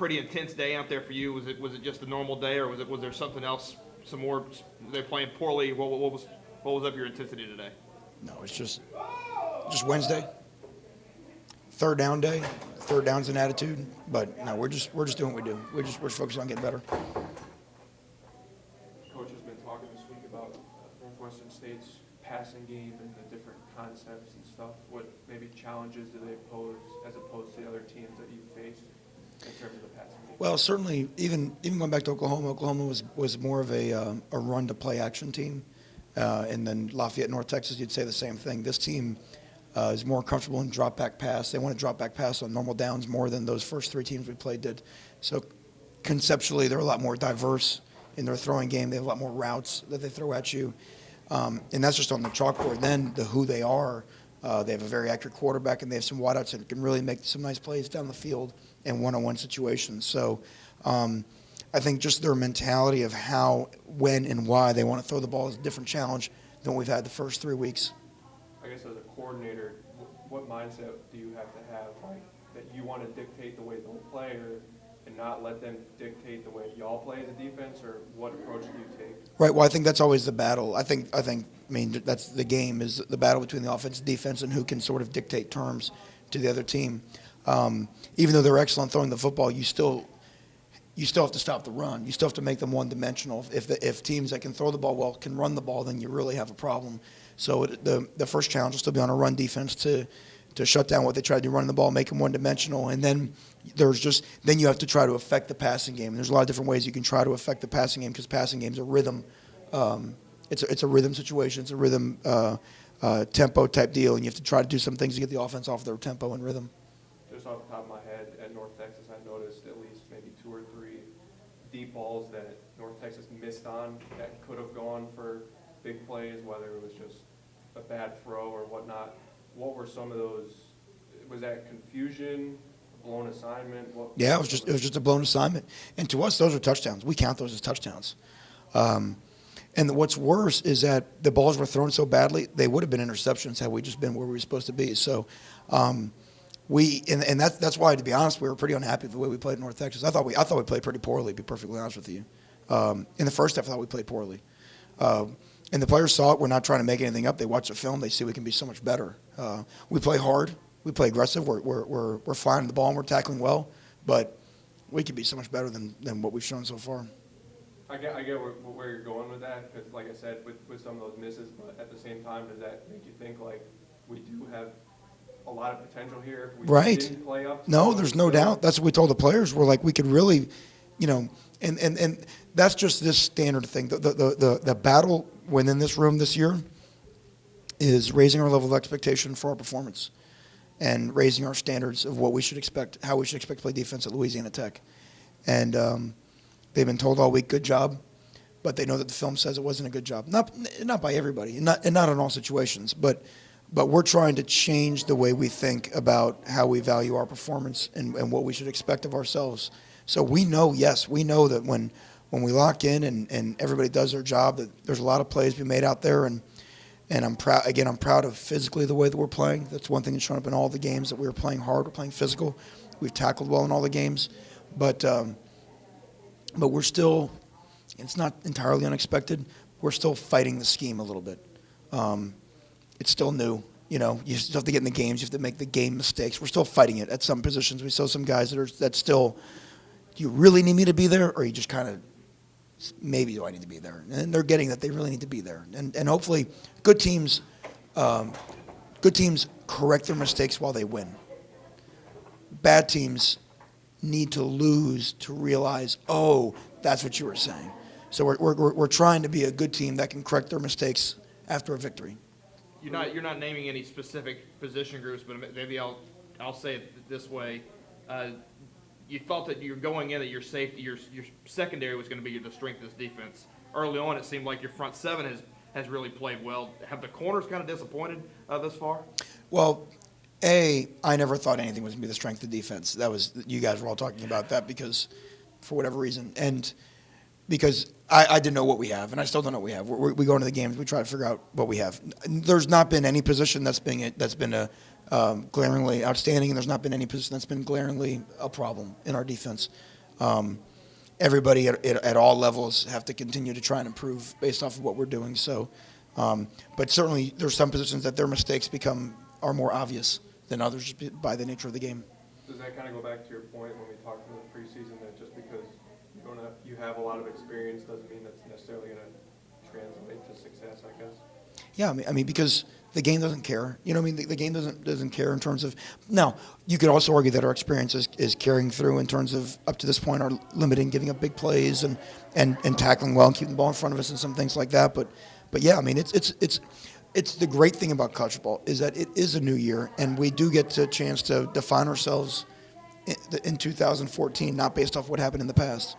pretty intense day out there for you? Was it just a normal day, or was there something else? Some more? They're playing poorly. What was up your intensity today? No, it's just Wednesday. Third down day. Third down's an attitude, but no, we're just doing what we do. We're focused on getting better. Coach has been talking this week about Northwestern State's passing game and the different concepts and stuff. What maybe challenges do they pose as opposed to the other teams that you faced in terms of the passing game? Well, certainly, even going back to Oklahoma was more of a run to play action team, and then Lafayette, North Texas, you'd say the same thing. This team is more comfortable in drop back pass. They want to drop back pass on normal downs more than those first three teams we played did. So conceptually, they're a lot more diverse in their throwing game. They have a lot more routes that they throw at you, and that's just on the chalkboard. Then who they are. They have a very accurate quarterback, and they have some wideouts that can really make some nice plays down the field in one-on-one situations. So I think just their mentality of how, when, and why they want to throw the ball is a different challenge than we've had the first 3 weeks. I guess as a coordinator, what mindset do you have to have, like that you want to dictate the way they'll play, and not let them dictate the way y'all play as a defense, or what approach do you take? Right. Well, I think that's always the battle. I mean, that's the game, is the battle between the offense and defense and who can sort of dictate terms to the other team. Even though they're excellent throwing the football, you still have to stop the run. You still have to make them one-dimensional. If teams that can throw the ball well can run the ball, then you really have a problem. So the first challenge will still be on a run defense to shut down what they try to do, running the ball, make them one-dimensional, and then then you have to try to affect the passing game. And there's a lot of different ways you can try to affect the passing game, because passing game's a rhythm. It's a rhythm situation. It's a rhythm tempo type deal, and you have to try to do some things to get the offense off their tempo and rhythm. Just off the top of my head, at North Texas, I noticed at least maybe 2 or 3 deep balls that North Texas missed on that could have gone for big plays, whether it was just a bad throw or whatnot. What were some of those? Was that confusion, a blown assignment? Yeah, it was just a blown assignment. And to us, those are touchdowns. We count those as touchdowns. And what's worse is that the balls were thrown so badly, they would have been interceptions had we just been where we were supposed to be. So that's why, to be honest, we were pretty unhappy with the way we played in North Texas. I thought we played pretty poorly, to be perfectly honest with you. In the first half, I thought we played poorly. And the players saw it. We're not trying to make anything up. They watch the film. They see we can be so much better. We play hard. We play aggressive. We're flying the ball and we're tackling well. But we could be so much better than what we've shown so far. I get where you're going with that, because like I said, with some of those misses, but at the same time, does that make you think like we do have a lot of potential here if we didn't play up? No, there's no doubt. That's what we told the players. We're like, we could really, and that's just this standard thing. The battle within this room this year is raising our level of expectation for our performance and raising our standards of what we should expect, how we should expect to play defense at Louisiana Tech. And they've been told all week, good job, but they know that the film says it wasn't a good job. Not by everybody, and not in all situations, but we're trying to change the way we think about how we value our performance and what we should expect of ourselves. So we know that when we lock in and everybody does their job, that there's a lot of plays being made out there, and I'm proud of physically the way that we're playing. That's one thing that's shown up in all the games, that we were playing hard, we're playing physical. We've tackled well in all the games, but we're still, it's not entirely unexpected, we're still fighting the scheme a little bit. It's still new. You still have to get in the games. You have to make the game mistakes. We're still fighting it at some positions. We saw some guys that still, do you really need me to be there, or you just kind of, maybe do I need to be there? And they're getting that they really need to be there. And hopefully good teams correct their mistakes while they win. Bad teams need to lose to realize, oh, that's what you were saying. So we're trying to be a good team that can correct their mistakes after a victory. You're not naming any specific position groups, but maybe I'll say it this way. You felt that you're going in that your safety, your secondary was going to be the strength of this defense. Early on, it seemed like your front seven has really played well. Have the corners kind of disappointed thus far? Well, I never thought anything was going to be the strength of the defense. That was, you guys were all talking about that because, for whatever reason, and because I didn't know what we have, and I still don't know what we have. We go into the games, we try to figure out what we have. There's not been any position that's been glaringly outstanding, and there's not been any position that's been glaringly a problem in our defense. everybody at all levels have to continue to try and improve based off of what we're doing. So, but certainly there's some positions that their mistakes are more obvious than others by the nature of the game. Does that kind of go back to your point when we talked in the preseason that just because you have a lot of experience doesn't mean that's necessarily going to translate to success, I guess? Yeah, I mean, because the game doesn't care. You know what I mean? The game doesn't care in terms of. Now, you could also argue that our experience is carrying through in terms of, up to this point, our limiting giving up big plays and tackling well and keeping the ball in front of us and some things like that. But yeah, I mean, it's the great thing about college football is that it is a new year, and we do get a chance to define ourselves in 2014, not based off what happened in the past.